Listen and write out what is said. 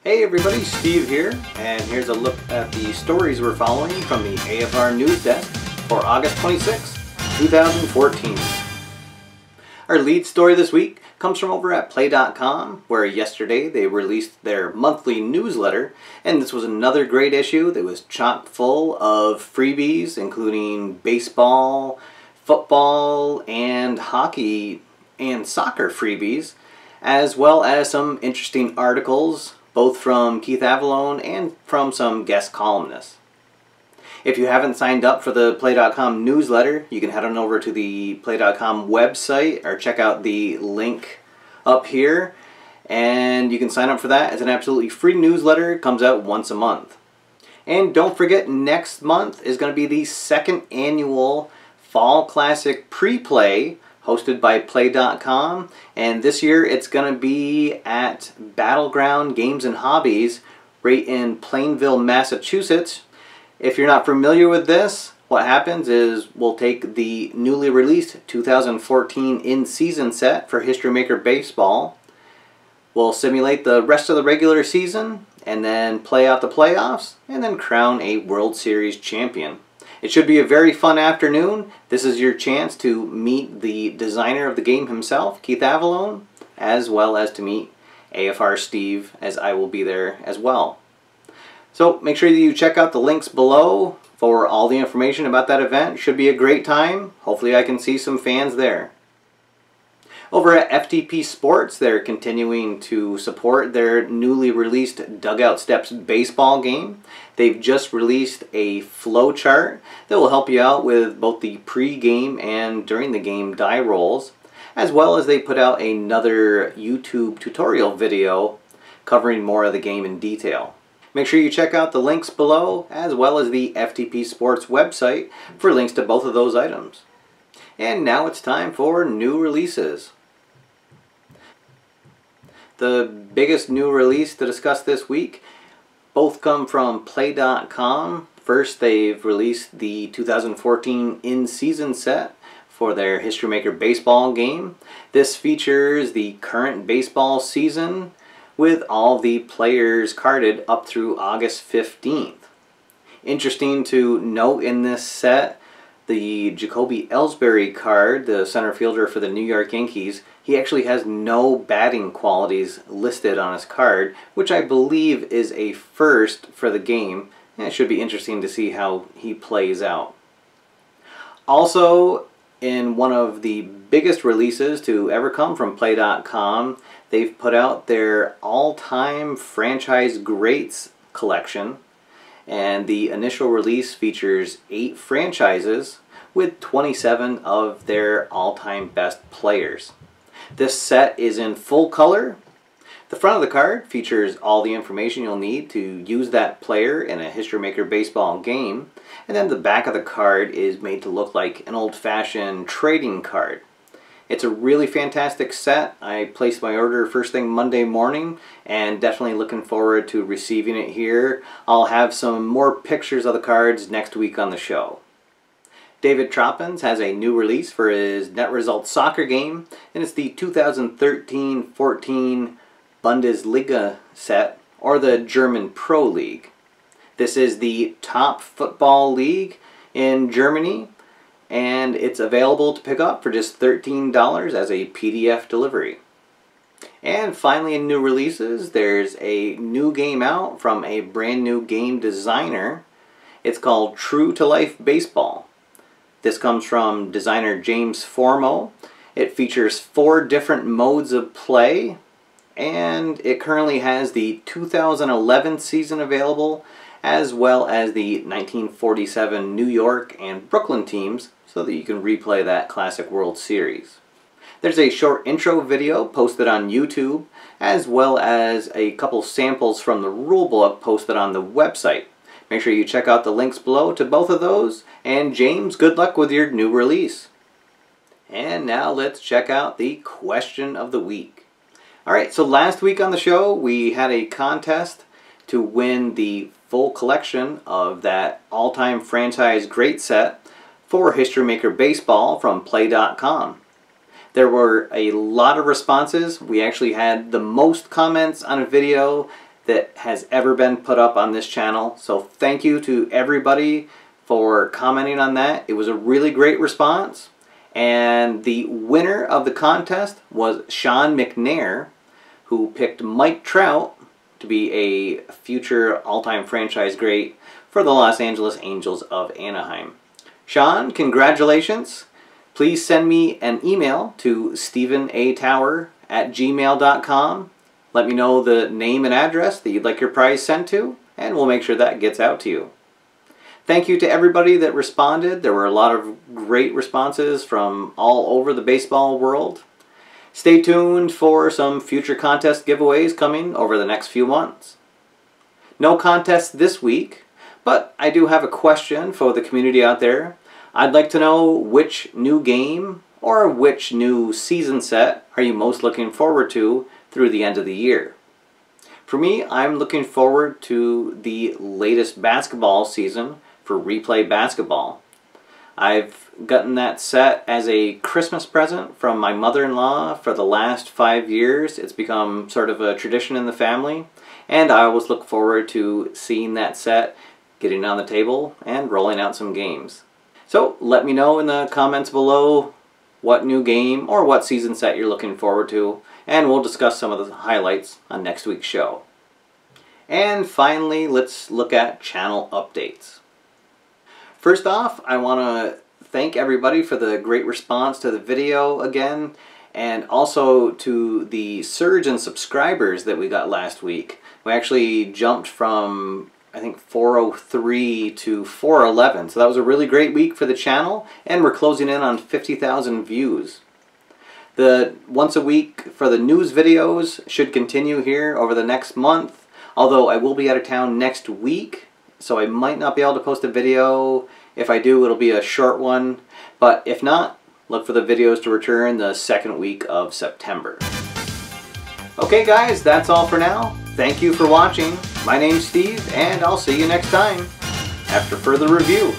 Hey everybody, Steve here, and here's a look at the stories we're following from the AFR News Desk for August 26, 2014. Our lead story this week comes from over at Play.com, where yesterday they released their monthly newsletter, and this was another great issue that was chock full of freebies, including baseball, football, and hockey and soccer freebies, as well as some interesting articles, both from Keith Avalone and from some guest columnists. If you haven't signed up for the Play.com newsletter, you can head on over to the Play.com website or check out the link up here, and you can sign up for that. It's an absolutely free newsletter. It comes out once a month. And don't forget, next month is going to be the second annual Fall Classic Pre-Play hosted by Play.com, and this year it's going to be at Battleground Games and Hobbies right in Plainville, Massachusetts. If you're not familiar with this, what happens is we'll take the newly released 2014 in-season set for History Maker Baseball, we'll simulate the rest of the regular season, and then play out the playoffs, and then crown a World Series champion. It should be a very fun afternoon. This is your chance to meet the designer of the game himself, Keith Avalone, as well as to meet AFR Steve, as I will be there as well. So make sure that you check out the links below for all the information about that event. Should be a great time. Hopefully I can see some fans there. Over at FTP Sports, they're continuing to support their newly released Dugout Steps Baseball game. They've just released a flow chart that will help you out with both the pre-game and during the game die rolls, as well as they put out another YouTube tutorial video covering more of the game in detail. Make sure you check out the links below, as well as the FTP Sports website for links to both of those items. And now it's time for new releases. The biggest new release to discuss this week both come from Play.com. First, they've released the 2014 in-season set for their History Maker Baseball game. This features the current baseball season with all the players carded up through August 15th. Interesting to note in this set, the Jacoby Ellsbury card, the center fielder for the New York Yankees, he actually has no batting qualities listed on his card, which I believe is a first for the game. And it should be interesting to see how he plays out. Also, in one of the biggest releases to ever come from Play.com, they've put out their all-time franchise greats collection. And the initial release features 8 franchises with 27 of their all-time best players. This set is in full color. The front of the card features all the information you'll need to use that player in a History Maker Baseball game, and then the back of the card is made to look like an old-fashioned trading card. It's a really fantastic set. I placed my order first thing Monday morning and definitely looking forward to receiving it here. I'll have some more pictures of the cards next week on the show. David Troppens has a new release for his Net Result Soccer game, and it's the 2013-14 Bundesliga set, or the German Pro League. This is the top football league in Germany, and it's available to pick up for just $13 as a PDF delivery. And finally, in new releases, there's a new game out from a brand new game designer. It's called True to Life Baseball. This comes from designer James Formo. It features 4 different modes of play, and it currently has the 2011 season available, as well as the 1947 New York and Brooklyn teams, so that you can replay that classic World Series. There's a short intro video posted on YouTube, as well as a couple samples from the rulebook posted on the website. Make sure you check out the links below to both of those, and James, good luck with your new release. And now let's check out the question of the week. Alright, so last week on the show we had a contest to win the full collection of that all-time franchise great set for History Maker Baseball from Play.com. There were a lot of responses. We actually had the most comments on a video that has ever been put up on this channel. So thank you to everybody for commenting on that. It was a really great response. And the winner of the contest was Sean McNair, who picked Mike Trout to be a future all-time franchise great for the Los Angeles Angels of Anaheim. Sean, congratulations. Please send me an email to stevenatower@gmail.com. Let me know the name and address that you'd like your prize sent to, and we'll make sure that gets out to you. Thank you to everybody that responded. There were a lot of great responses from all over the baseball world. Stay tuned for some future contest giveaways coming over the next few months. No contest this week, but I do have a question for the community out there. I'd like to know which new game or which new season set are you most looking forward to through the end of the year. For me, I'm looking forward to the latest basketball season for Replay Basketball. I've gotten that set as a Christmas present from my mother-in-law for the last 5 years. It's become sort of a tradition in the family, and I always look forward to seeing that set, getting on the table, and rolling out some games. So let me know in the comments below what new game or what season set you're looking forward to, and we'll discuss some of the highlights on next week's show. And finally, let's look at channel updates. First off, I want to thank everybody for the great response to the video again, and also to the surge in subscribers that we got last week. We actually jumped from, I think, 403 to 411, so that was a really great week for the channel, and we're closing in on 50,000 views. The once a week for the news videos should continue here over the next month, although I will be out of town next week, so I might not be able to post a video. If I do, it'll be a short one, but if not, look for the videos to return the second week of September. Okay guys, that's all for now. Thank you for watching. My name's Steve, and I'll see you next time after further review.